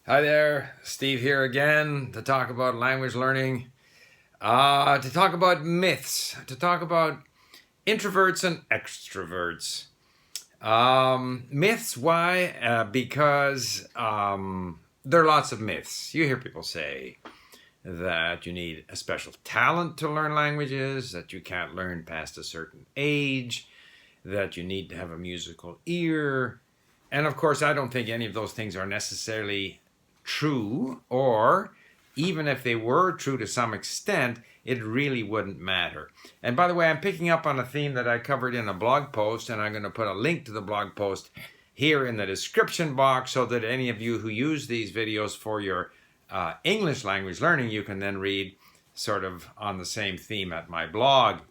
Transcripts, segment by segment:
Hi there, Steve here again to talk about language learning, to talk about myths, to talk about introverts and extroverts. Myths, why? Because there are lots of myths. You hear people say that you need a special talent to learn languages, that you can't learn past a certain age, that you need to have a musical ear. And of course, I don't think any of those things are necessarily true, or even if they were true to some extent, it really wouldn't matter. And by the way, I'm picking up on a theme that I covered in a blog post, and I'm going to put a link to the blog post here in the description box so that any of you who use these videos for your English language learning, you can then read sort of on the same theme at my blog.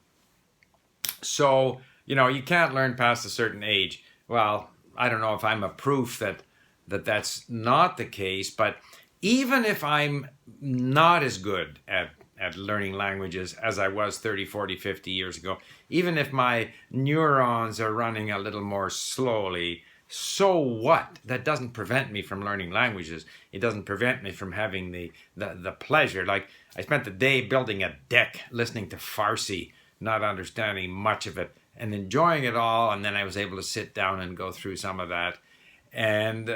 So, you can't learn past a certain age. Well, I don't know if I'm a proof that that's not the case, but even if I'm not as good at learning languages as I was 30, 40, 50 years ago, even if my neurons are running a little more slowly, so what? That doesn't prevent me from learning languages. It doesn't prevent me from having the pleasure. Like, I spent the day building a deck, listening to Farsi, not understanding much of it, and enjoying it all, and then I was able to sit down and go through some of that. And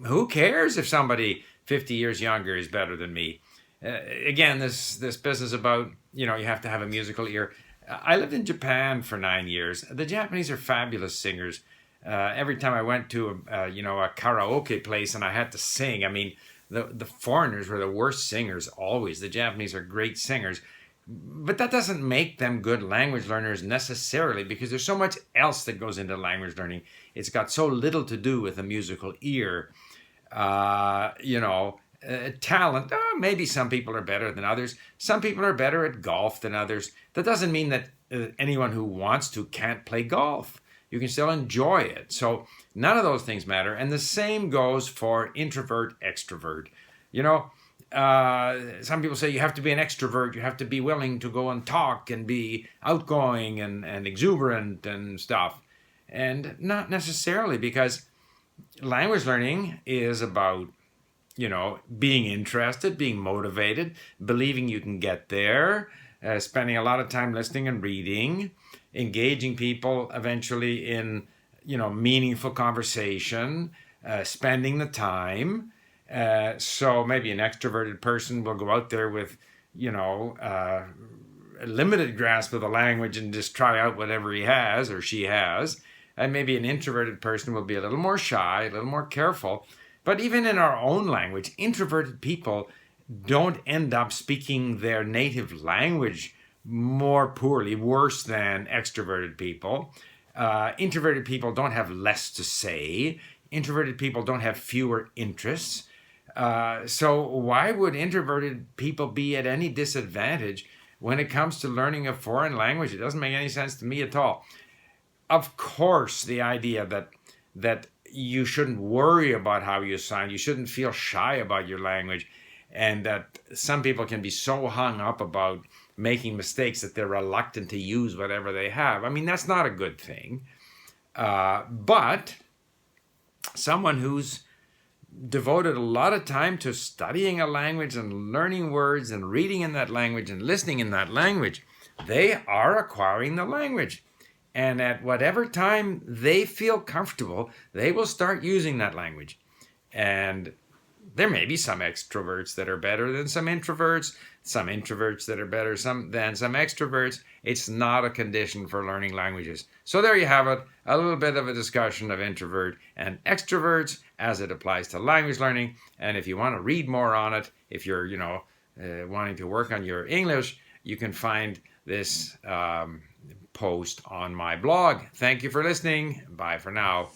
who cares if somebody 50 years younger is better than me? Again, this business about, you have to have a musical ear. I lived in Japan for 9 years. The Japanese are fabulous singers. Every time I went to a karaoke place and I had to sing, I mean, the foreigners were the worst singers always. The Japanese are great singers. But that doesn't make them good language learners necessarily, because there's so much else that goes into language learning. It's got so little to do with a musical ear. Talent, maybe some people are better than others. Some people are better at golf than others. That doesn't mean that anyone who wants to can't play golf. You can still enjoy it. So none of those things matter. And the same goes for introvert, extrovert. Some people say you have to be an extrovert, you have to be willing to go and talk and be outgoing and exuberant and stuff. And not necessarily, because language learning is about, being interested, being motivated, believing you can get there, spending a lot of time listening and reading, engaging people eventually in, meaningful conversation, spending the time. So maybe an extroverted person will go out there with, a limited grasp of the language and just try out whatever he has or she has. And maybe an introverted person will be a little more shy, a little more careful. But even in our own language, introverted people don't end up speaking their native language more poorly, worse than extroverted people. Introverted people don't have less to say. Introverted people don't have fewer interests. So why would introverted people be at any disadvantage when it comes to learning a foreign language? It doesn't make any sense to me at all. Of course, the idea that you shouldn't worry about how you sound, you shouldn't feel shy about your language, and that some people can be so hung up about making mistakes that they're reluctant to use whatever they have. I mean, that's not a good thing. But someone who's devoted a lot of time to studying a language and learning words and reading in that language and listening in that language, they are acquiring the language. And at whatever time they feel comfortable, they will start using that language. And there may be some extroverts that are better than some introverts that are better than some extroverts. It's not a condition for learning languages. So there you have it, a little bit of a discussion of introvert and extroverts as it applies to language learning. And if you want to read more on it, if you're, wanting to work on your English, you can find this post on my blog. Thank you for listening. Bye for now.